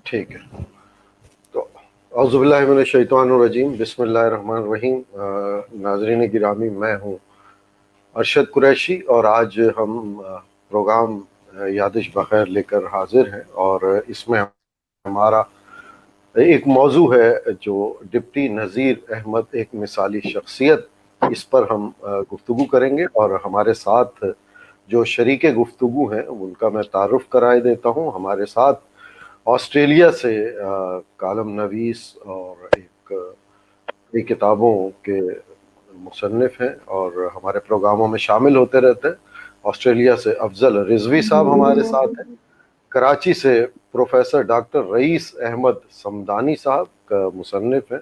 ٹھیک ہے، تو اعوذ باللہ من الشیطان الرجیم، بسم اللہ الرحمن الرحیم۔ ناظرین گرامی، میں ہوں ارشد قریشی، اور آج ہم پروگرام یادش بخیر لے کر حاضر ہیں، اور اس میں ہمارا ایک موضوع ہے جو ڈپٹی نذیر احمد، ایک مثالی شخصیت، اس پر ہم گفتگو کریں گے۔ اور ہمارے ساتھ جو شریک گفتگو ہیں ان کا میں تعارف کرائے دیتا ہوں۔ ہمارے ساتھ آسٹریلیا سے کالم نویس اور کئی کتابوں کے مصنف ہیں اور ہمارے پروگراموں میں شامل ہوتے رہتے ہیں۔ آسٹریلیا سے افضل رضوی صاحب ہمارے ساتھ ہیں۔ کراچی سے پروفیسر ڈاکٹر رئیس احمد صمدانی صاحب کا مصنف ہیں،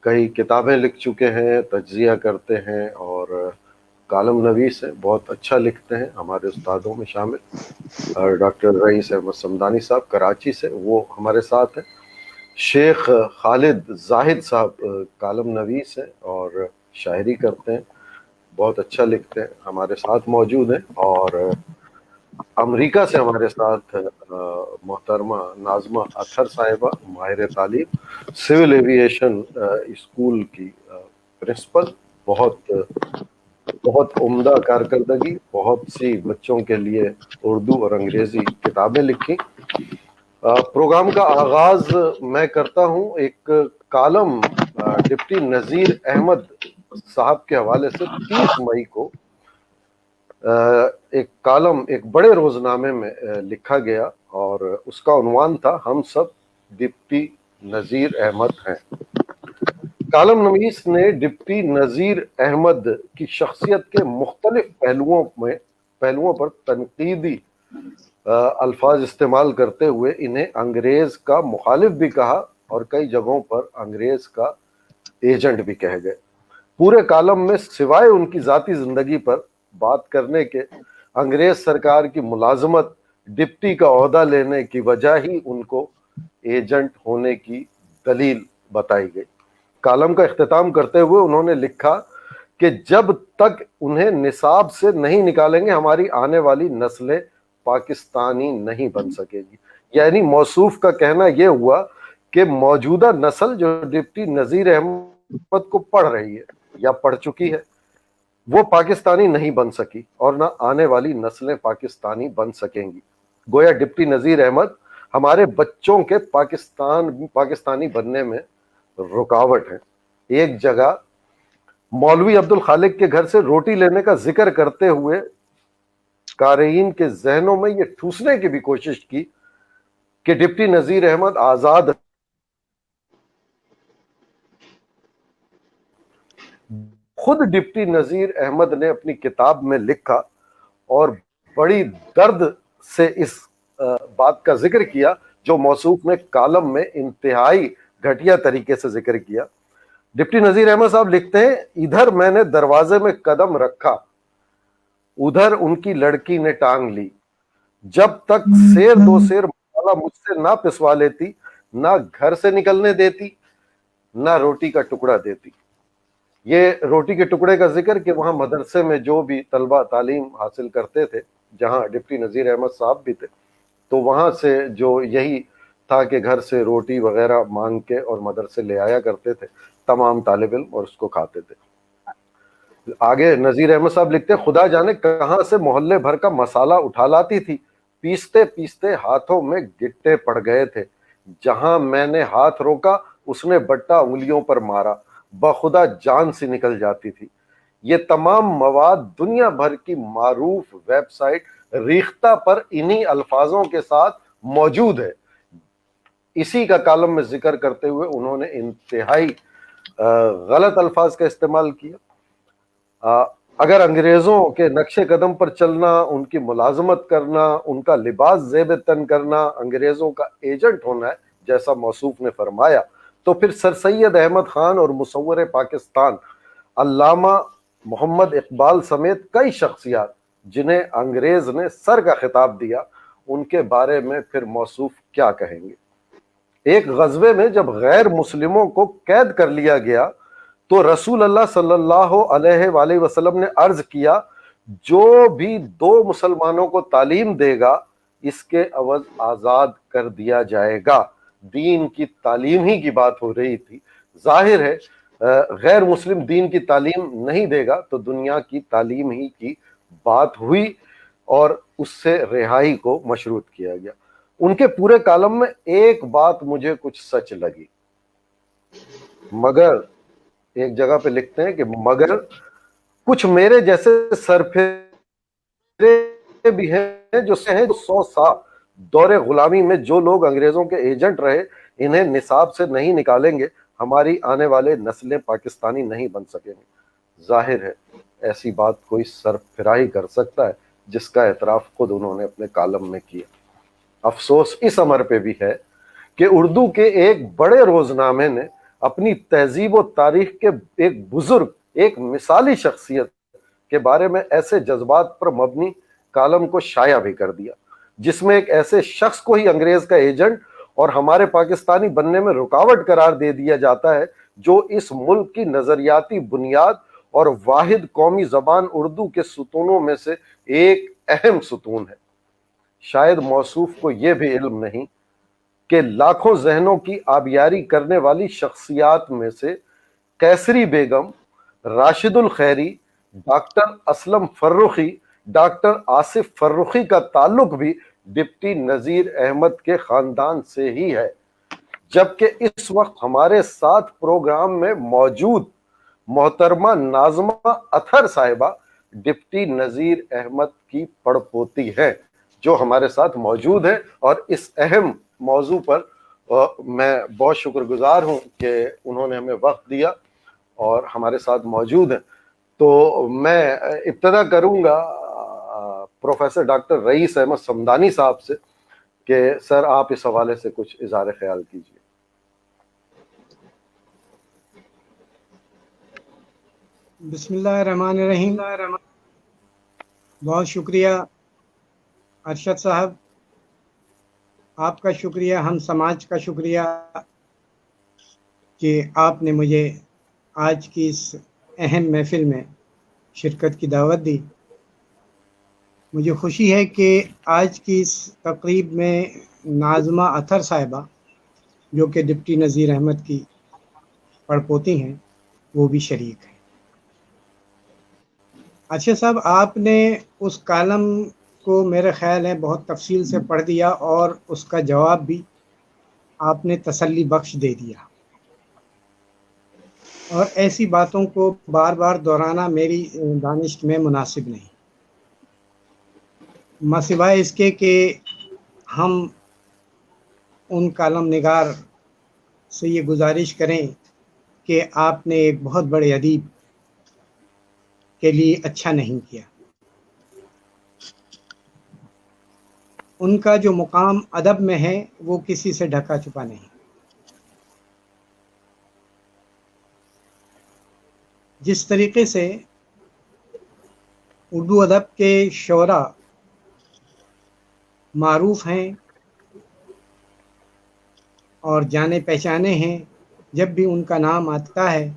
کئی کتابیں لکھ چکے ہیں، تجزیہ کرتے ہیں اور کالم نویس ہیں، بہت اچھا لکھتے ہیں، ہمارے استادوں میں شامل۔ اور ڈاکٹر رئیس احمد صمدانی صاحب کراچی سے، وہ ہمارے ساتھ ہیں۔ شیخ خالد زاہد صاحب کالم نویس ہیں اور شاعری کرتے ہیں، بہت اچھا لکھتے ہیں، ہمارے ساتھ موجود ہیں۔ اور امریکہ سے ہمارے ساتھ محترمہ ناظمہ اطہر صاحبہ، ماہر تعلیم، سول ایوییشن اسکول کی پرنسپل، بہت عمدہ کارکردگی، بہت سی بچوں کے لیے اردو اور انگریزی کتابیں لکھی۔ پروگرام کا آغاز میں کرتا ہوں ایک کالم ڈپٹی نذیر احمد صاحب کے حوالے سے 30 مئی کو ایک کالم ایک بڑے روزنامے میں لکھا گیا، اور اس کا عنوان تھا ہم سب ڈپٹی نذیر احمد ہیں۔ کالم نویس نے ڈپٹی نذیر احمد کی شخصیت کے مختلف پہلوؤں پر تنقیدی الفاظ استعمال کرتے ہوئے انہیں انگریز کا مخالف بھی کہا اور کئی جگہوں پر انگریز کا ایجنٹ بھی کہہ گئے۔ پورے کالم میں سوائے ان کی ذاتی زندگی پر بات کرنے کے انگریز سرکار کی ملازمت، ڈپٹی کا عہدہ لینے کی وجہ ہی ان کو ایجنٹ ہونے کی دلیل بتائی گئی۔ کالم کا اختتام کرتے ہوئے انہوں نے لکھا کہ جب تک انہیں نصاب سے نہیں نکالیں گے ہماری آنے والی نسلیں پاکستانی نہیں بن سکے گی۔ یعنی موصوف کا کہنا یہ ہوا کہ موجودہ نسل جو ڈپٹی نذیر احمد کو پڑھ رہی ہے یا پڑھ چکی ہے وہ پاکستانی نہیں بن سکی، اور نہ آنے والی نسلیں پاکستانی بن سکیں گی۔ گویا ڈپٹی نذیر احمد ہمارے بچوں کے پاکستانی بننے میں رکاوٹ ہے۔ ایک جگہ مولوی عبد الخالق کے گھر سے روٹی لینے کا ذکر کرتے ہوئے قارئین کے ذہنوں میں یہ ٹھوسنے کی بھی کوشش کی کہ ڈپٹی نذیر احمد آزاد خود ڈپٹی نذیر احمد نے اپنی کتاب میں لکھا اور بڑی درد سے اس بات کا ذکر کیا جو موصوف نے کالم میں انتہائی گھٹیا طریقے سے ذکر کیا۔ ڈپٹی نذیر احمد صاحب لکھتے ہیں، ادھر میں نے دروازے میں قدم رکھا، ادھر ان کی لڑکی نے ٹانگ لی، جب تک سیر دو سیر مسالہ مجھ سے نہ پسوا لیتی، نہ گھر سے نکلنے دیتی، نہ روٹی کا ٹکڑا دیتی۔ یہ روٹی کے ٹکڑے کا ذکر کہ وہاں مدرسے میں جو بھی طلبہ تعلیم حاصل کرتے تھے، جہاں ڈپٹی نذیر احمد صاحب بھی تھے، تو وہاں سے جو یہی تھا کہ گھر سے روٹی وغیرہ مانگ کے اور مدرسے لے آیا کرتے تھے تمام طالب علم، اور اس کو کھاتے تھے۔ آگے نذیر احمد صاحب لکھتے ہیں، خدا جانے کہاں سے محلے بھر کا مسالہ اٹھا لاتی تھی، پیستے پیستے ہاتھوں میں گٹے پڑ گئے تھے، جہاں میں نے ہاتھ روکا اس نے بٹا انگلیوں پر مارا، بخدا جان سی نکل جاتی تھی۔ یہ تمام مواد دنیا بھر کی معروف ویب سائٹ ریختہ پر انہی الفاظوں کے ساتھ موجود ہے۔ اسی کا کالم میں ذکر کرتے ہوئے انہوں نے انتہائی غلط الفاظ کا استعمال کیا۔ اگر انگریزوں کے نقش قدم پر چلنا، ان کی ملازمت کرنا، ان کا لباس زیب تن کرنا انگریزوں کا ایجنٹ ہونا ہے جیسا موصوف نے فرمایا، تو پھر سر سید احمد خان اور مصور پاکستان علامہ محمد اقبال سمیت کئی شخصیات جنہیں انگریز نے سر کا خطاب دیا، ان کے بارے میں پھر موصوف کیا کہیں گے؟ ایک غزوے میں جب غیر مسلموں کو قید کر لیا گیا تو رسول اللہ صلی اللہ علیہ وآلہ وسلم نے عرض کیا، جو بھی دو مسلمانوں کو تعلیم دے گا اس کے عوض آزاد کر دیا جائے گا۔ دین کی تعلیم ہی کی بات ہو رہی تھی۔ ظاہر ہے غیر مسلم دین کی تعلیم نہیں دے گا تو دنیا کی تعلیم ہی کی بات ہوئی، اور اس سے رہائی کو مشروط کیا گیا۔ ان کے پورے کالم میں ایک بات مجھے کچھ سچ لگی، مگر ایک جگہ پہ لکھتے ہیں کہ مگر کچھ میرے جیسے سرپھرے بھی ہیں جو 100 سال دور غلامی میں جو لوگ انگریزوں کے ایجنٹ رہے، انہیں نصاب سے نہیں نکالیں گے، ہماری آنے والے نسلیں پاکستانی نہیں بن سکیں گے۔ ظاہر ہے ایسی بات کوئی سرپھرا ہی کر سکتا ہے جس کا اعتراف خود انہوں نے اپنے کالم میں کیا۔ افسوس اس امر پہ بھی ہے کہ اردو کے ایک بڑے روزنامے نے اپنی تہذیب و تاریخ کے ایک بزرگ، ایک مثالی شخصیت کے بارے میں ایسے جذبات پر مبنی کالم کو شائع بھی کر دیا، جس میں ایک ایسے شخص کو ہی انگریز کا ایجنٹ اور ہمارے پاکستانی بننے میں رکاوٹ قرار دے دیا جاتا ہے، جو اس ملک کی نظریاتی بنیاد اور واحد قومی زبان اردو کے ستونوں میں سے ایک اہم ستون ہے۔ شاید موصوف کو یہ بھی علم نہیں کہ لاکھوں ذہنوں کی آبیاری کرنے والی شخصیات میں سے کیسری بیگم، راشد الخیری، ڈاکٹر اسلم فرخی، ڈاکٹر آصف فرخی کا تعلق بھی ڈپٹی نذیر احمد کے خاندان سے ہی ہے، جبکہ اس وقت ہمارے ساتھ پروگرام میں موجود محترمہ ناظمہ اطہر صاحبہ ڈپٹی نذیر احمد کی پڑپوتی ہیں، جو ہمارے ساتھ موجود ہیں، اور اس اہم موضوع پر میں بہت شکر گزار ہوں کہ انہوں نے ہمیں وقت دیا اور ہمارے ساتھ موجود ہیں۔ تو میں ابتدا کروں گا پروفیسر ڈاکٹر رئیس احمد صمدانی صاحب سے کہ سر آپ اس حوالے سے کچھ اظہار خیال کیجیے۔ بسم اللہ الرحمن الرحیم۔ بہت شکریہ ارشد صاحب، آپ کا شکریہ، ہم سماج کا شکریہ کہ آپ نے مجھے آج کی اس اہم محفل میں شرکت کی دعوت دی۔ مجھے خوشی ہے کہ آج کی اس تقریب میں ناظمہ اطہر صاحبہ، جو کہ ڈپٹی نذیر احمد کی پڑپوتی ہیں، وہ بھی شریک ہیں۔ اچھا صاحب، آپ نے اس کالم کو میرے خیال ہے بہت تفصیل سے پڑھ دیا، اور اس کا جواب بھی آپ نے تسلی بخش دے دیا، اور ایسی باتوں کو بار بار دہرانا میری دانش میں مناسب نہیں، مسوائے اس کے کہ ہم ان کالم نگار سے یہ گزارش کریں کہ آپ نے ایک بہت بڑے ادیب کے لیے اچھا نہیں کیا۔ ان کا جو مقام ادب میں ہے وہ کسی سے ڈھکا چھپا نہیں۔ جس طریقے سے اردو ادب کے شعراء معروف ہیں اور جانے پہچانے ہیں، جب بھی ان کا نام آتا ہے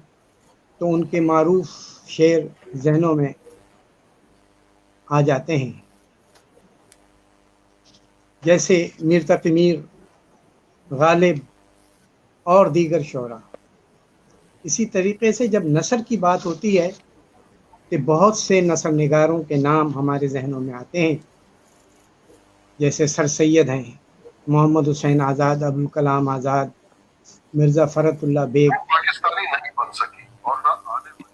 تو ان کے معروف شعر ذہنوں میں آ جاتے ہیں، جیسے میر تقی میر، غالب اور دیگر شعراء۔ اسی طریقے سے جب نثر کی بات ہوتی ہے تو بہت سے نثر نگاروں کے نام ہمارے ذہنوں میں آتے ہیں، جیسے سر سید ہیں، محمد حسین آزاد، ابوالکلام آزاد، مرزا فرت اللہ بیگ۔ پاکستانی نہیں بن سکی اور نہ آنے والی۔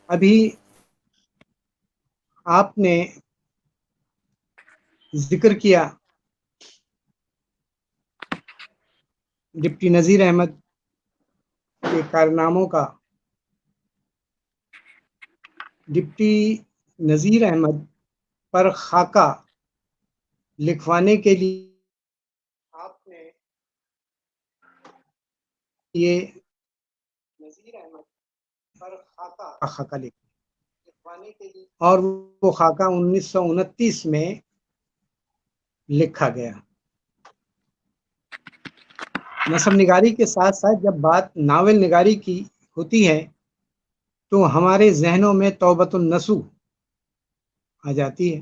ابھی آپ نے ذکر کیا ڈپٹی نذیر احمد کے کارناموں کا۔ ڈپٹی نذیر احمد پر خاکہ لکھوانے کے لیے آپ نے یہ نذیر احمد پر خاکہ لکھوانے کے لیے، اور وہ خاکہ 1929 میں لکھا گیا۔ نثر نگاری کے ساتھ ساتھ جب بات ناول نگاری کی ہوتی ہے تو ہمارے ذہنوں میں توبۃ النصوح آ جاتی ہے۔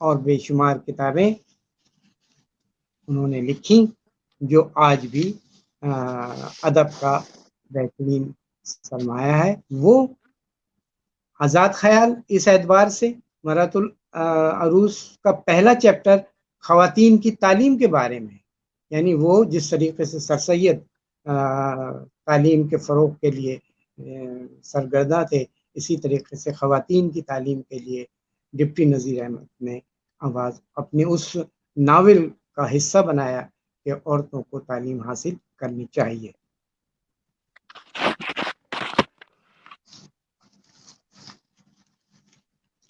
اور بے شمار کتابیں انہوں نے لکھی جو آج بھی ادب کا بہترین سرمایہ ہے. وہ آزاد خیال اس اعتبار سے مرات العروس کا پہلا چیپٹر خواتین کی تعلیم کے بارے میں، یعنی وہ جس طریقے سے سر سید تعلیم کے فروغ کے لیے سرگرداں تھے، اسی طریقے سے خواتین کی تعلیم کے لیے ڈپٹی نذیر احمد نے آواز اپنے اس ناول کا حصہ بنایا کہ عورتوں کو تعلیم حاصل کرنی چاہیے.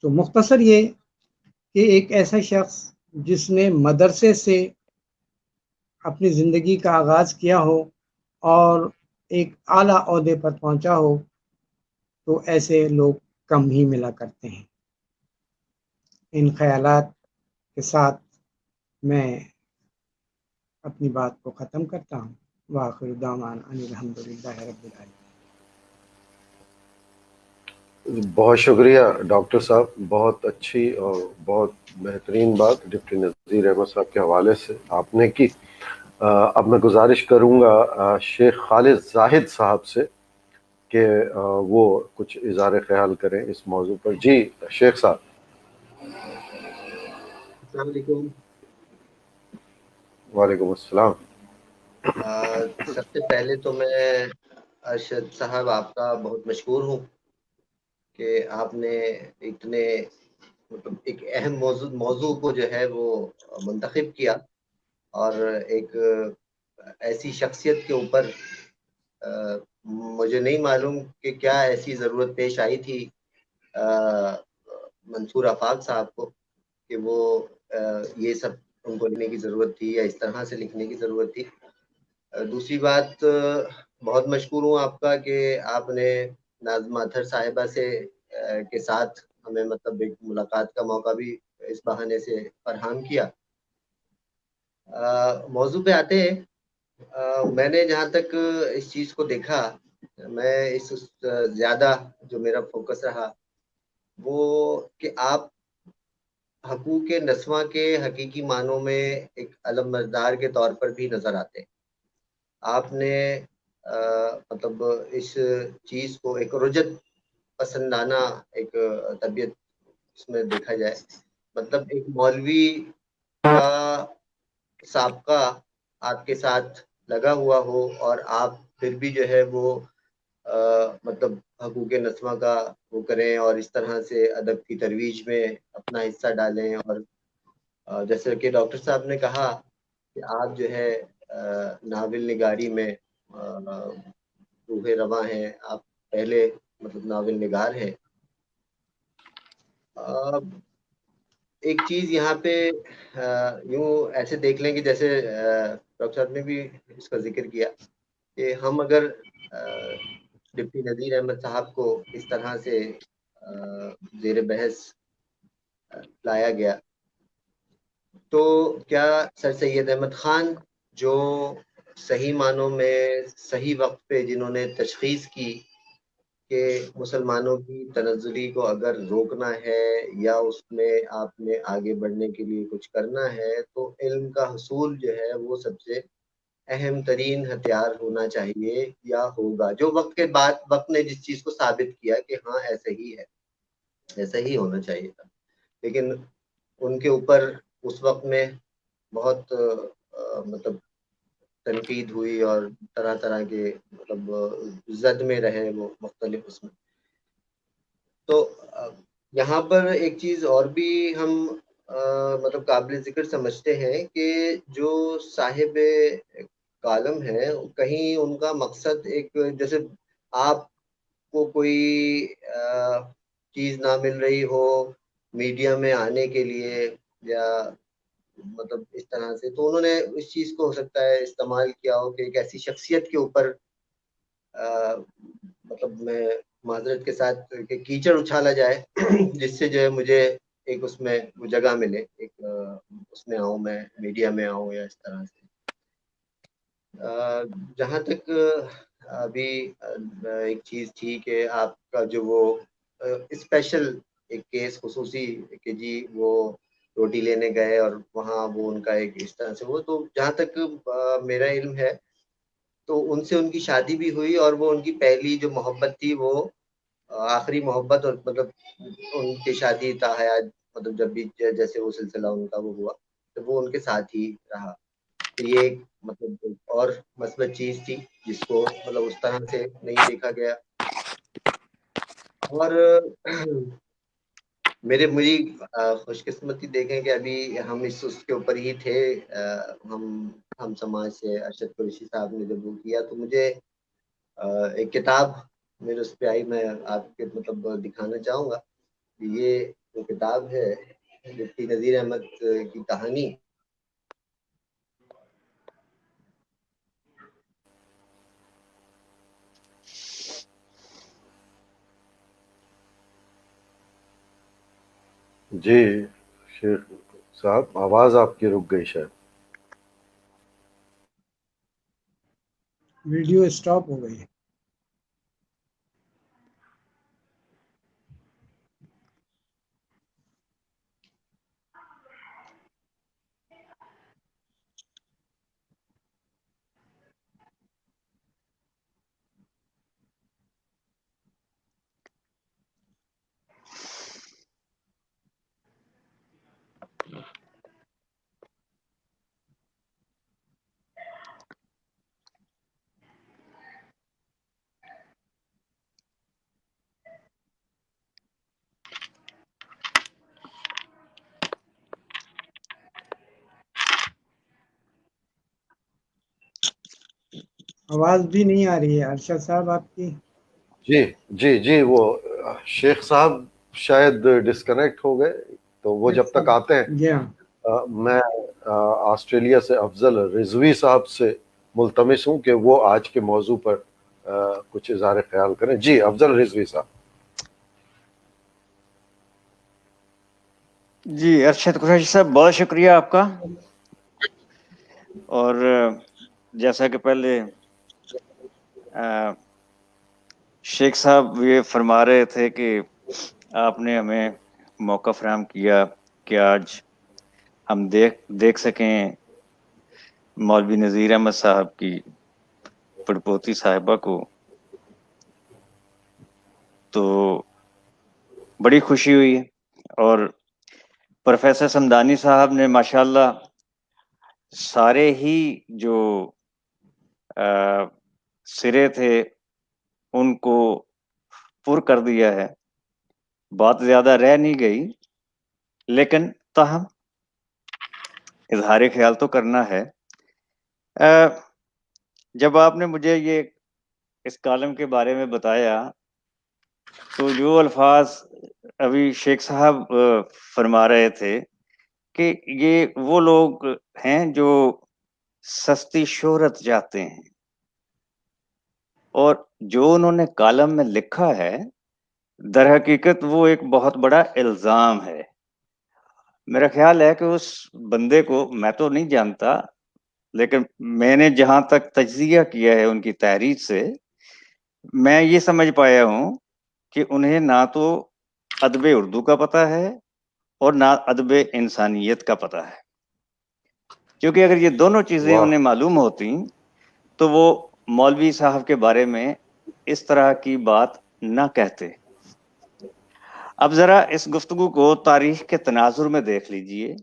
تو مختصر یہ کہ ایک ایسا شخص جس نے مدرسے سے اپنی زندگی کا آغاز کیا ہو اور ایک اعلیٰ عہدے پر پہنچا ہو، تو ایسے لوگ کم ہی ملا کرتے ہیں. ان خیالات کے ساتھ میں اپنی بات کو ختم کرتا ہوں. وآخر دعوانا ان الحمدللہ رب العالمین. بہت شکریہ ڈاکٹر صاحب، بہت اچھی اور بہت بہترین بات ڈپٹی نذیر احمد صاحب کے حوالے سے آپ نے کی. اب میں گزارش کروں گا شیخ خالد زاہد صاحب سے کہ وہ کچھ اظہار خیال کریں اس موضوع پر. جی شیخ صاحب. السلام علیکم. وعلیکم السلام. سب سے پہلے تو میں ارشد صاحب آپ کا بہت مشکور ہوں کہ آپ نے اتنے مطلب ایک اہم موضوع کو جو ہے وہ منتخب کیا اور ایک ایسی شخصیت کے اوپر مجھے نہیں معلوم کہ کیا ایسی ضرورت پیش آئی تھی منصور آفاق صاحب کو کہ وہ یہ سب ان کو لکھنے کی ضرورت تھی یا اس طرح سے لکھنے کی ضرورت تھی. دوسری بات، بہت مشکور ہوں آپ کا کہ آپ نے ناظمہ اطہر صاحبہ سے کے ساتھ ہمیں مطلب ایک ملاقات کا موقع بھی اس بہانے سے فراہم کیا. موضوع پہ آتے ہیں. میں نے جہاں تک اس چیز کو دیکھا، میں اس زیادہ جو میرا فوکس رہا وہ کہ آپ حقوق نسواں کے حقیقی معنوں میں ایک علمبردار کے طور پر بھی نظر آتے. آپ نے مطلب اس چیز کو ایک رجت پسندانہ ایک طبیعت اس میں دیکھا جائے. مطلب ایک مولوی کا سابقہ آپ کے ساتھ لگا ہوا ہو اور آپ پھر بھی جو ہے وہ مطلب حقوق نسواں کا وہ کریں اور اس طرح سے ادب کی ترویج میں اپنا حصہ ڈالیں. اور جیسے کہ ڈاکٹر صاحب نے کہا کہ آپ جو ہے ناول نگاری میں روح رواں ہیں، آپ پہلے مطلب ناول نگار ہیں. ایک چیز یہاں پہ یوں ایسے دیکھ لیں کہ جیسے ڈاکٹر صاحب نے بھی اس کا ذکر کیا کہ ہم اگر ڈپٹی نذیر احمد صاحب کو اس طرح سے زیر بحث لایا گیا تو کیا سر سید احمد خان جو صحیح معنوں میں صحیح وقت پہ جنہوں نے تشخیص کی کہ مسلمانوں کی تنزلی کو اگر روکنا ہے یا اس میں آپ نے آگے بڑھنے کے لیے کچھ کرنا ہے تو علم کا حصول جو ہے وہ سب سے اہم ترین ہتھیار ہونا چاہیے یا ہوگا، جو وقت کے بعد وقت نے جس چیز کو ثابت کیا کہ ہاں ایسا ہی ہے، ایسا ہی ہونا چاہیے تھا. لیکن ان کے اوپر اس وقت میں بہت مطلب تنقید ہوئی اور طرح طرح کے مطلب زد میں رہے وہ مختلف اس میں. تو یہاں پر ایک چیز اور بھی ہم مطلب قابل ذکر سمجھتے ہیں کہ جو صاحب کالم ہے کہیں ان کا مقصد ایک جیسے آپ کو کوئی چیز نہ مل رہی ہو میڈیا میں آنے کے لیے یا مطلب اس طرح سے، تو انہوں نے اس چیز کو ہو سکتا ہے استعمال کیا ہو کہ ایک ایسی شخصیت کے اوپر مطلب میں معذرت کے ساتھ کہ کیچڑ اچھالا جائے جس سے جو ہے مجھے ایک اس میں وہ جگہ ملے، ایک اس میں آؤں، میں میڈیا میں آؤں یا اس طرح سے. جہاں تک ابھی ایک چیز تھی کہ آپ کا جو وہ اسپیشل ایک کیس خصوصی کہ جی وہ روٹی لینے گئے اور وہاں وہ ان کا ایک اس طرح سے وہ، تو جہاں تک میرا علم ہے تو ان سے ان کی شادی بھی ہوئی، اور وہ ان کی پہلی جو محبت تھی وہ آخری محبت، اور مطلب ان کی شادی تا حیات، مطلب جب بھی جیسے وہ سلسلہ ان کا وہ ہوا تو وہ ان کے ساتھ ہی رہا. تو یہ ایک مطلب اور مثبت چیز تھی جس کو مطلب اس طرح سے نہیں دیکھا گیا. اور مجھے خوش قسمتی دیکھیں کہ ابھی ہم اس کے اوپر ہی تھے، ہم سماج سے ارشد قریشی صاحب نے جب وہ کیا تو مجھے ایک کتاب میرے اس پہ آئی، میں آپ کے مطلب دکھانا چاہوں گا. یہ وہ کتاب ہے ڈپٹی نذیر احمد کی کہانی. جی شیخ صاحب، آواز آپ کی رک گئی شاید. ویڈیو اسٹاپ ہو گئی. آواز بھی نہیں آ رہی ہے ارشد صاحب آپ کی. جی وہ شیخ صاحب شاید ڈسکنیکٹ ہو گئے، تو وہ جب تک آتے ہیں جی ہاں، میں آسٹریلیا سے افضل رضوی صاحب سے ملتمس ہوں کہ وہ آج کے موضوع پر کچھ اظہار خیال کریں. جی افضل رضوی صاحب. جی ارشد قریشی صاحب، بہت شکریہ آپ کا. اور جیسا کہ پہلے شیخ صاحب یہ فرما رہے تھے کہ آپ نے ہمیں موقع فراہم کیا کہ آج ہم دیکھ سکیں مولوی نذیر احمد صاحب کی پڑپوتی صاحبہ کو، تو بڑی خوشی ہوئی. اور پروفیسر سمدانی صاحب نے ماشاءاللہ سارے ہی جو سرے تھے ان کو پر کر دیا ہے، بات زیادہ رہ نہیں گئی، لیکن تاہم اظہار خیال تو کرنا ہے. جب آپ نے مجھے یہ اس کالم کے بارے میں بتایا تو جو الفاظ ابھی شیخ صاحب فرما رہے تھے کہ یہ وہ لوگ ہیں جو سستی شہرت چاہتے ہیں، اور جو انہوں نے کالم میں لکھا ہے در حقیقت وہ ایک بہت بڑا الزام ہے. میرا خیال ہے کہ اس بندے کو میں تو نہیں جانتا، لیکن میں نے جہاں تک تجزیہ کیا ہے ان کی تحریر سے، میں یہ سمجھ پایا ہوں کہ انہیں نہ تو ادب اردو کا پتہ ہے اور نہ ادب انسانیت کا پتہ ہے. کیونکہ اگر یہ دونوں چیزیں واہ، انہیں معلوم ہوتی تو وہ مولوی صاحب کے بارے میں اس طرح کی بات نہ کہتے. اب ذرا اس گفتگو کو تاریخ کے تناظر میں دیکھ لیجئے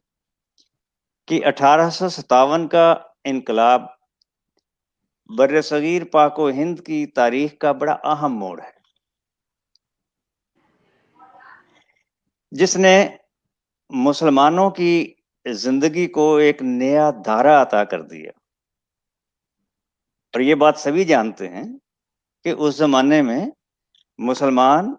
کہ 1857 کا انقلاب بر صغیر پاک و ہند کی تاریخ کا بڑا اہم موڑ ہے، جس نے مسلمانوں کی زندگی کو ایک نیا دھارا عطا کر دیا. اور یہ بات سبھی جانتے ہیں کہ اس زمانے میں مسلمان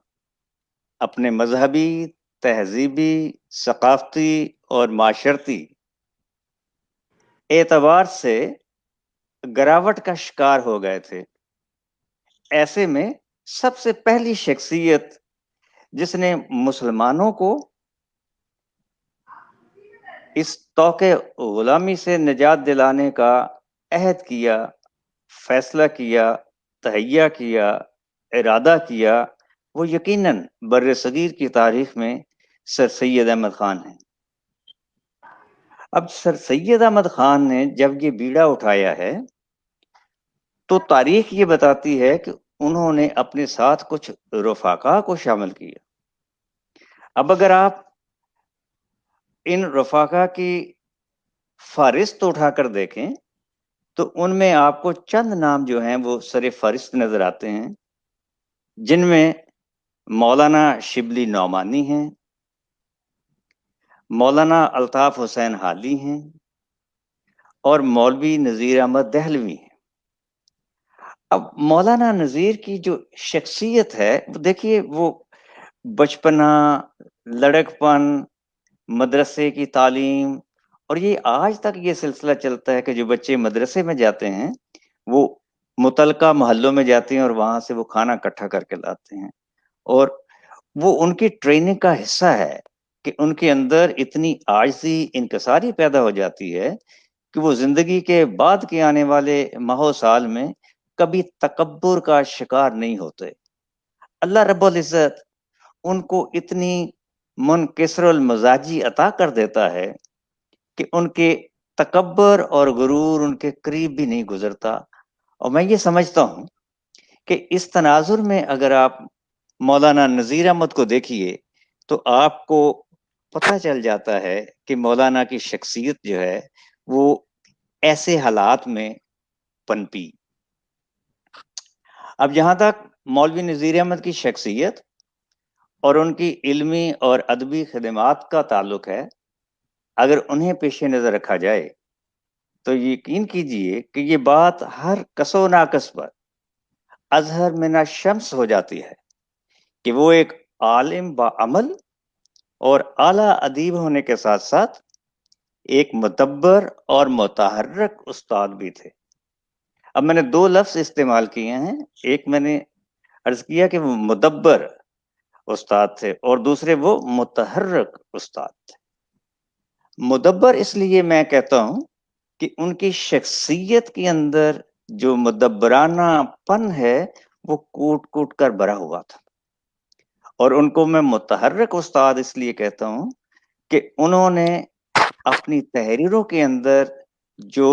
اپنے مذہبی، تہذیبی، ثقافتی اور معاشرتی اعتبار سے گراوٹ کا شکار ہو گئے تھے. ایسے میں سب سے پہلی شخصیت جس نے مسلمانوں کو اس توقع غلامی سے نجات دلانے کا عہد کیا، فیصلہ کیا، تہیہ کیا، ارادہ کیا، وہ یقیناً بر صغیر کی تاریخ میں سر سید احمد خان ہیں. اب سر سید احمد خان نے جب یہ بیڑا اٹھایا ہے تو تاریخ یہ بتاتی ہے کہ انہوں نے اپنے ساتھ کچھ رفقا کو شامل کیا. اب اگر آپ ان رفقا کی فہرست اٹھا کر دیکھیں تو ان میں آپ کو چند نام جو ہیں وہ سر فہرست نظر آتے ہیں، جن میں مولانا شبلی نعمانی ہیں، مولانا الطاف حسین حالی ہیں اور مولوی نذیر احمد دہلوی ہیں. اب مولانا نذیر کی جو شخصیت ہے وہ دیکھیے، وہ بچپنا، لڑک پن، مدرسے کی تعلیم، اور یہ آج تک یہ سلسلہ چلتا ہے کہ جو بچے مدرسے میں جاتے ہیں وہ متعلقہ محلوں میں جاتے ہیں اور وہاں سے وہ کھانا اکٹھا کر کے لاتے ہیں، اور وہ ان کی ٹریننگ کا حصہ ہے کہ ان کے اندر اتنی عاجزی، انکساری پیدا ہو جاتی ہے کہ وہ زندگی کے بعد کے آنے والے ماہ سال میں کبھی تکبر کا شکار نہیں ہوتے. اللہ رب العزت ان کو اتنی منکسر المزاجی عطا کر دیتا ہے کہ ان کے تکبر اور غرور ان کے قریب بھی نہیں گزرتا. اور میں یہ سمجھتا ہوں کہ اس تناظر میں اگر آپ مولانا نذیر احمد کو دیکھیے تو آپ کو پتہ چل جاتا ہے کہ مولانا کی شخصیت جو ہے وہ ایسے حالات میں پنپی. اب جہاں تک مولوی نذیر احمد کی شخصیت اور ان کی علمی اور ادبی خدمات کا تعلق ہے، اگر انہیں پیش نظر رکھا جائے تو یقین کیجئے کہ یہ بات ہر کس و ناقص پر اظہر من الشمس ہو جاتی ہے کہ وہ ایک عالم بعمل اور اعلیٰ ادیب ہونے کے ساتھ ساتھ ایک مدبر اور متحرک استاد بھی تھے. اب میں نے دو لفظ استعمال کیے ہیں، ایک میں نے عرض کیا کہ وہ مدبر استاد تھے اور دوسرے وہ متحرک استاد تھے. مدبر اس لیے میں کہتا ہوں کہ ان کی شخصیت کے اندر جو مدبرانہ پن ہے وہ کوٹ کوٹ کر بھرا ہوا تھا، اور ان کو میں متحرک استاد اس لیے کہتا ہوں کہ انہوں نے اپنی تحریروں کے اندر جو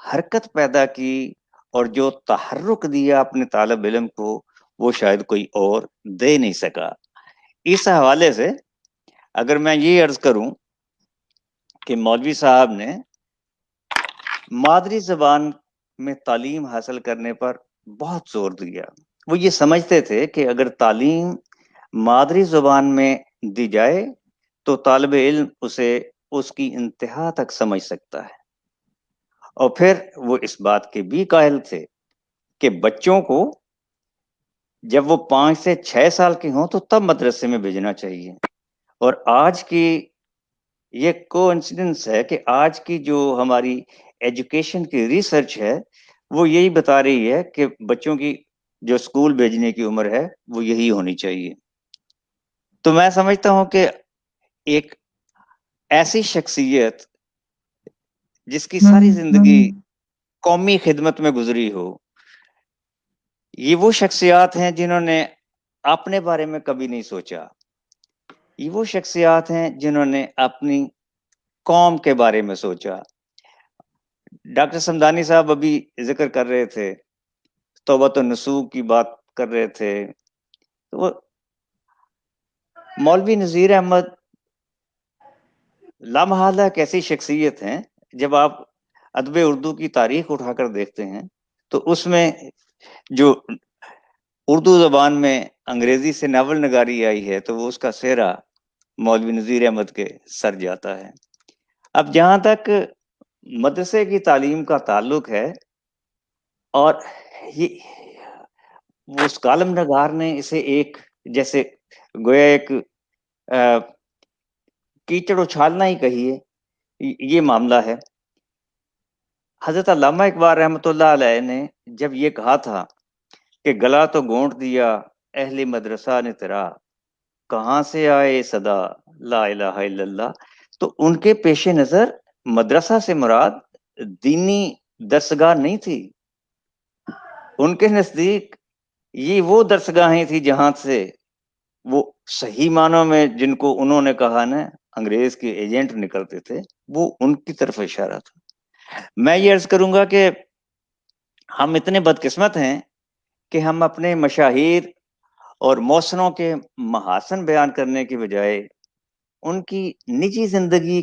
حرکت پیدا کی اور جو تحرک دیا اپنے طالب علم کو وہ شاید کوئی اور دے نہیں سکا. اس حوالے سے اگر میں یہ عرض کروں کہ مولوی صاحب نے مادری زبان میں تعلیم حاصل کرنے پر بہت زور دیا. وہ یہ سمجھتے تھے کہ اگر تعلیم مادری زبان میں دی جائے تو طالب علم اسے اس کی انتہا تک سمجھ سکتا ہے، اور پھر وہ اس بات کے بھی قائل تھے کہ بچوں کو جب وہ 5 سے 6 سال کے ہوں تو تب مدرسے میں بھیجنا چاہیے. اور آج کی یہ کوانسیڈنس ہے کہ آج کی جو ہماری ایجوکیشن کی ریسرچ ہے وہ یہی بتا رہی ہے کہ بچوں کی جو اسکول بھیجنے کی عمر ہے وہ یہی ہونی چاہیے. تو میں سمجھتا ہوں کہ ایک ایسی شخصیت جس کی ساری زندگی قومی خدمت میں گزری ہو، یہ وہ شخصیات ہیں جنہوں نے اپنے بارے میں کبھی نہیں سوچا. یہ وہ شخصیات ہیں جنہوں نے اپنی قوم کے بارے میں سوچا. ڈاکٹر سمدانی صاحب ابھی ذکر کر رہے تھے، توبۃ النصوح کی بات کر رہے تھے. تو مولوی نذیر احمد لامحالہ ایک ایسی شخصیت ہیں، جب آپ ادب اردو کی تاریخ اٹھا کر دیکھتے ہیں تو اس میں جو اردو زبان میں انگریزی سے ناول نگاری آئی ہے تو وہ اس کا سہرا مولوی نذیر احمد کے سر جاتا ہے. اب جہاں تک مدرسے کی تعلیم کا تعلق ہے، اور یہ اس کالم نگار نے اسے ایک جیسے گویا ایک کیچڑ اچھالنا ہی کہیے، یہ معاملہ ہے. حضرت علامہ اقبال رحمۃ اللہ علیہ نے جب یہ کہا تھا کہ گلا تو گونٹ دیا اہل مدرسہ نے تیرا، کہاں سے آئے صدا لا الہ الا اللہ، تو ان کے پیش نظر مدرسہ سے مراد دینی درسگاہ نہیں تھی. ان کے نزدیک یہ وہ درسگاہیں تھی جہاں سے وہ صحیح معنوں میں، جن کو انہوں نے کہا نا انگریز کے ایجنٹ نکلتے تھے وہ ان کی طرف اشارہ تھا۔ میں یہ عرض کروں گا کہ ہم اتنے بدقسمت ہیں کہ ہم اپنے مشاہیر اور موسنوں کے محاسن بیان کرنے کی بجائے ان کی نجی زندگی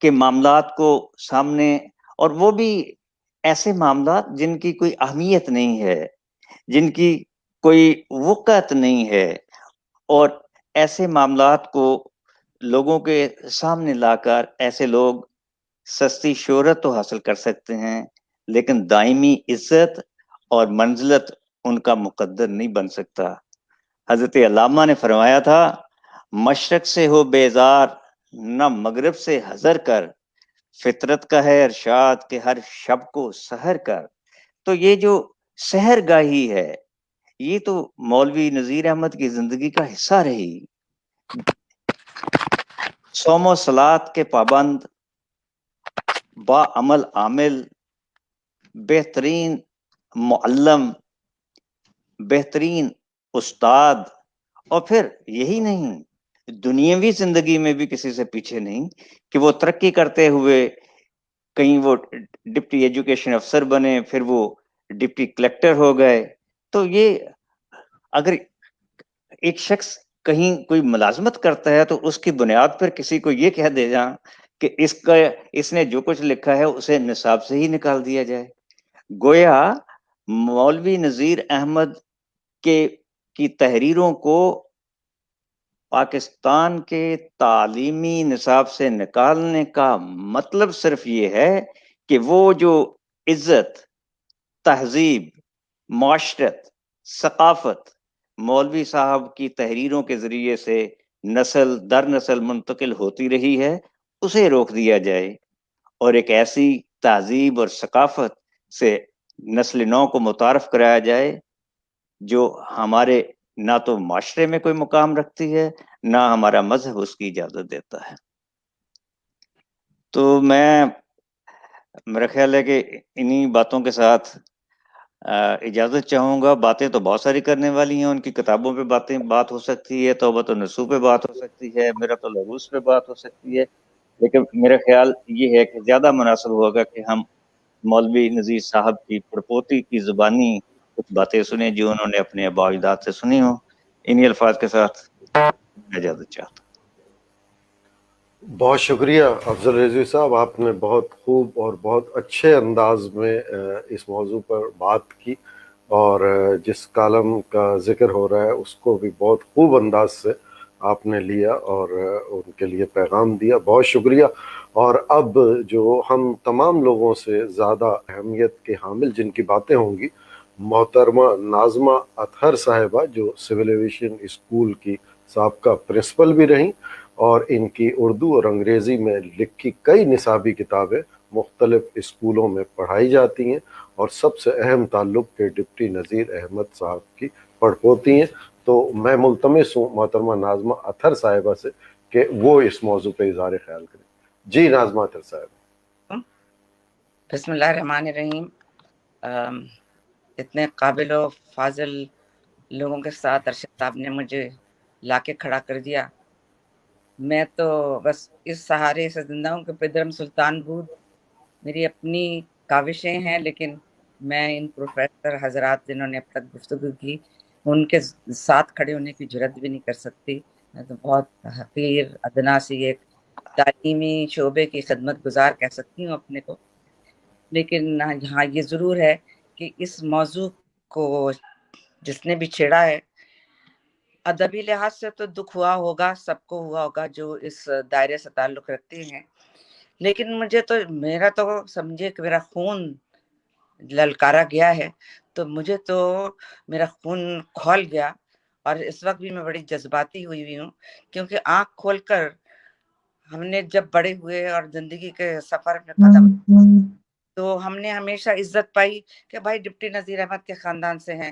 کے معاملات کو سامنے، اور وہ بھی ایسے معاملات جن کی کوئی اہمیت نہیں ہے، جن کی کوئی وقعت نہیں ہے، اور ایسے معاملات کو لوگوں کے سامنے لا کر ایسے لوگ سستی شہرت تو حاصل کر سکتے ہیں لیکن دائمی عزت اور منزلت ان کا مقدر نہیں بن سکتا۔ حضرت علامہ نے فرمایا تھا، مشرق سے ہو بیزار نہ مغرب سے حذر کر، فطرت کا ہے ارشاد کہ ہر شب کو سحر کر۔ تو یہ جو سحر گاہی ہے یہ تو مولوی نذیر احمد کی زندگی کا حصہ رہی۔ صوم و صلات کے پابند، با عمل عامل، بہترین معلم، بہترین استاد، اور پھر یہی نہیں، دنیاوی زندگی میں بھی کسی سے پیچھے نہیں کہ وہ ترقی کرتے ہوئے کہیں وہ ڈپٹی ایجوکیشن افسر بنے، پھر وہ ڈپٹی کلیکٹر ہو گئے۔ تو یہ اگر ایک شخص کہیں کوئی ملازمت کرتا ہے تو اس کی بنیاد پر کسی کو یہ کہہ دے جائیں کہ اس نے جو کچھ لکھا ہے اسے نصاب سے ہی نکال دیا جائے۔ گویا مولوی نذیر احمد کی تحریروں کو پاکستان کے تعلیمی نصاب سے نکالنے کا مطلب صرف یہ ہے کہ وہ جو عزت، تہذیب، معاشرت، ثقافت مولوی صاحب کی تحریروں کے ذریعے سے نسل در نسل منتقل ہوتی رہی ہے اسے روک دیا جائے، اور ایک ایسی تہذیب اور ثقافت سے نسل نو کو متعارف کرایا جائے جو ہمارے نہ تو معاشرے میں کوئی مقام رکھتی ہے نہ ہمارا مذہب اس کی اجازت دیتا ہے۔ تو میرا خیال ہے کہ انہی باتوں کے ساتھ اجازت چاہوں گا۔ باتیں تو بہت ساری کرنے والی ہیں، ان کی کتابوں پہ بات ہو سکتی ہے، توبۃ النصوح پہ بات ہو سکتی ہے، میرۃ العروس پہ بات ہو سکتی ہے، لیکن میرا خیال یہ ہے کہ زیادہ مناسب ہوگا کہ ہم مولوی نذیر صاحب کی پڑپوتی کی زبانی کچھ باتیں سنیں جو انہوں نے اپنے آباء و اجداد سے سنی ہوں۔ انہی الفاظ کے ساتھ میں اجازت چاہتا ہوں۔ بہت شکریہ افضل رضوی صاحب، آپ نے بہت خوب اور بہت اچھے انداز میں اس موضوع پر بات کی، اور جس کالم کا ذکر ہو رہا ہے اس کو بھی بہت خوب انداز سے آپ نے لیا اور ان کے لیے پیغام دیا۔ بہت شکریہ۔ اور اب جو ہم تمام لوگوں سے زیادہ اہمیت کے حامل جن کی باتیں ہوں گی، محترمہ ناظمہ اطہر صاحبہ، جو سول ایویشن اسکول کی سابقہ پرنسپل بھی رہیں، اور ان کی اردو اور انگریزی میں لکھی کئی نصابی کتابیں مختلف اسکولوں میں پڑھائی جاتی ہیں، اور سب سے اہم تعلق کے ڈپٹی نذیر احمد صاحب کی پڑپوتی ہیں۔ تو میں ملتمس ہوں محترمہ ناظمہ اطہر صاحبہ سے کہ وہ اس موضوع پہ اظہار خیال کریں۔ جی ناظمہ اطہر صاحب۔ بسم اللہ الرحمن الرحیم۔ اتنے قابل و فاضل لوگوں کے ساتھ ارشد صاحب نے مجھے لا کے کھڑا کر دیا۔ میں تو بس اس سہارے سے زندہ ہوں کہ پدرم سلطان بود میری اپنی کاوشیں ہیں، لیکن میں ان پروفیسر حضرات جنہوں نے اب تک گفتگو کی ان کے ساتھ کھڑے ہونے کی جرات بھی نہیں کر سکتی۔ میں تو بہت حقیر ادنا سی ایک تعلیمی شعبے کی خدمت گزار کہہ سکتی ہوں اپنے کو، لیکن ہاں یہ ضرور ہے کہ اس موضوع کو جس نے بھی چھیڑا ہے ادبی لحاظ سے تو دکھ ہوا ہوگا، سب کو ہوا ہوگا جو اس دائرے سے تعلق رکھتے ہیں، لیکن مجھے تو میرا تو سمجھے کہ میرا خون للکارا گیا ہے، تو مجھے تو میرا خون کھول گیا، اور اس وقت بھی میں بڑی جذباتی ہوئی ہوں، کیونکہ آنکھ کھول کر ہم نے جب بڑے ہوئے اور زندگی کے سفر میں قدم تو ہم نے ہمیشہ عزت پائی کہ بھائی ڈپٹی نذیر احمد کے خاندان سے ہیں۔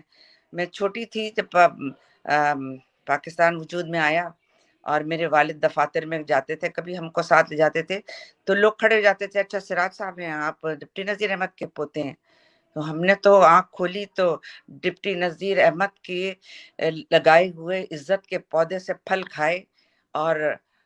میں چھوٹی تھی جب پاکستان وجود میں آیا اور میرے والد دفاتر میں جاتے تھے، کبھی ہم کو ساتھ لے جاتے تھے تو لوگ کھڑے ہو جاتے تھے، اچھا سراج صاحب ہیں آپ، ڈپٹی نذیر احمد کے پوتے ہیں۔ تو ہم نے تو آنکھ کھولی تو ڈپٹی نذیر احمد کے لگائے ہوئے عزت کے پودے سے پھل کھائے، اور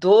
2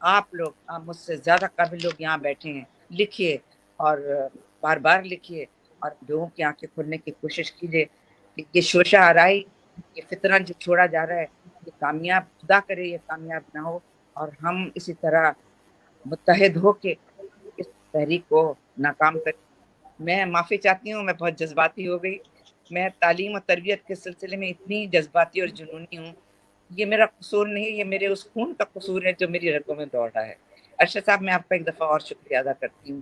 آپ لوگ مجھ سے زیادہ قابل لوگ یہاں بیٹھے ہیں, لکھیے اور بار بار لکھیے اور لوگوں کی آنکھیں کھولنے کی کوشش کیجیے کہ یہ شوشہ آرائی, یہ فتنہ جو چھوڑا جا رہا ہے, یہ کامیاب, خدا کرے یہ کامیاب نہ ہو, اور ہم اسی طرح متحد ہو کے اس تحریک کو ناکام کریں. میں معافی چاہتی ہوں, میں بہت جذباتی ہو گئی. میں تعلیم و تربیت کے سلسلے میں اتنی جذباتی اور جنونی ہوں. یہ میرا قصور نہیں, یہ میرے اس خون کا قصور ہے جو میری رگوں میں دوڑ رہا ہے. ارشد صاحب, میں آپ کا ایک دفعہ اور شکریہ ادا کرتی ہوں.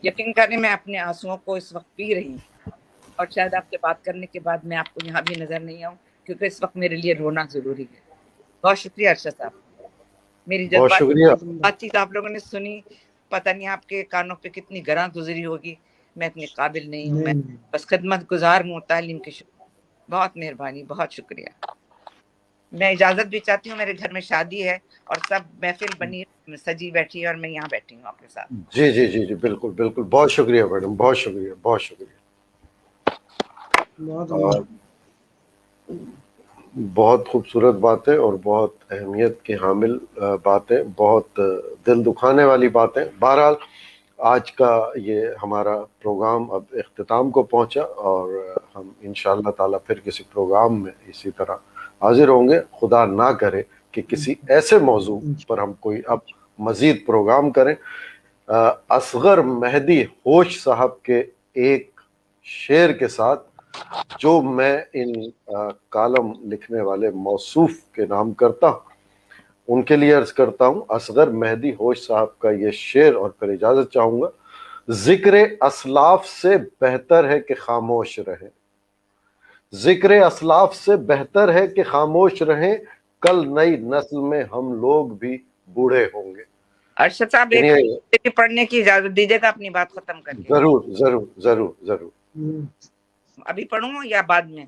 یقین کریں میں اپنے آنسوؤں کو اس وقت پی رہی ہوں, اور شاید آپ سے بات کرنے کے بعد میں آپ کو یہاں بھی نظر نہیں آؤں, کیونکہ اس وقت میرے لیے رونا ضروری ہے. بہت شکریہ ارشد صاحب. میری بہت جذبات شکریہ. بات چیت آپ لوگوں نے سنی, پتہ نہیں آپ کے کانوں پہ کتنی گراں گزری ہوگی. میں اتنی قابل نہیں ہوں, میں بس خدمت گزار ہوں تعلیم کی. بہت مہربانی, بہت شکریہ. میں اجازت بھی چاہتی ہوں, میرے گھر میں شادی ہے اور سب محفل بنی سجی بیٹھی ہے اور میں یہاں بیٹھی ہوں آپ کے ساتھ. جی جی جی جی بالکل بالکل, بہت شکریہ میڈم, بہت شکریہ, بہت شکریہ. بہت خوبصورت باتیں اور بہت اہمیت کے حامل باتیں, بہت دل دکھانے والی باتیں. بہرحال آج کا یہ ہمارا پروگرام اب اختتام کو پہنچا, اور ہم انشاءاللہ تعالیٰ پھر کسی پروگرام میں اسی طرح حاضر ہوں گے. خدا نہ کرے کہ کسی ایسے موضوع پر ہم کوئی اب مزید پروگرام کریں. اصغر مہدی ہوش صاحب کے ایک شعر کے ساتھ, جو میں ان کالم لکھنے والے موصوف کے نام کرتا ہوں, ان کے لیے عرض کرتا ہوں اصغر مہدی ہوش صاحب کا یہ شعر, اور پھر اجازت چاہوں گا. ذکر اسلاف سے بہتر ہے کہ خاموش رہیں, ذکر اسلاف سے بہتر ہے کہ خاموش رہیں, کل نئی نسل میں ہم لوگ بھی بوڑھے ہوں گے. ارشد صاحب ایک پڑھنے کی اجازت دیجیے گا اپنی بات ختم کر کے. ضرور ضرور ضرور ضرور. ابھی پڑھوں یا بعد میں؟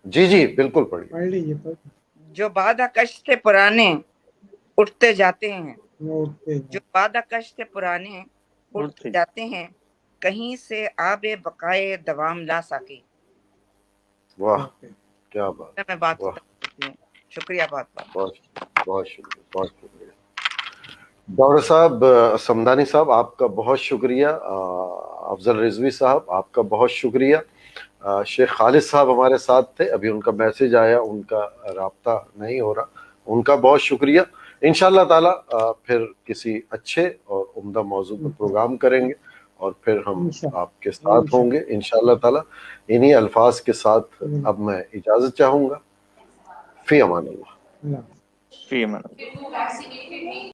جی جی بالکل پڑھیے. جو وعدہ کش تھے پرانے اٹھتے جاتے ہیں, جو وعدہ کش تھے پرانے اٹھتے جاتے ہیں, کہیں سے آب بقائے دوام لا سکی. واہ کیا بات, میں بات ختم کرتی ہوں. شکریہ بہت بہت. بہت شکریہ, بہت شکریہ. ڈاکٹر صاحب سمدانی صاحب آپ کا بہت شکریہ. افضل رضوی صاحب آپ کا بہت شکریہ. شیخ خالد صاحب ہمارے ساتھ تھے, ابھی ان کا میسج آیا, ان کا رابطہ نہیں ہو رہا, ان کا بہت شکریہ. انشاءاللہ تعالیٰ پھر کسی اچھے اور عمدہ موضوع پر پروگرام کریں گے, اور پھر ہم آپ کے ساتھ ہوں گے انشاءاللہ تعالیٰ. انہی الفاظ کے ساتھ اب میں اجازت چاہوں گا. فی امان اللہ. فی امان اللہ.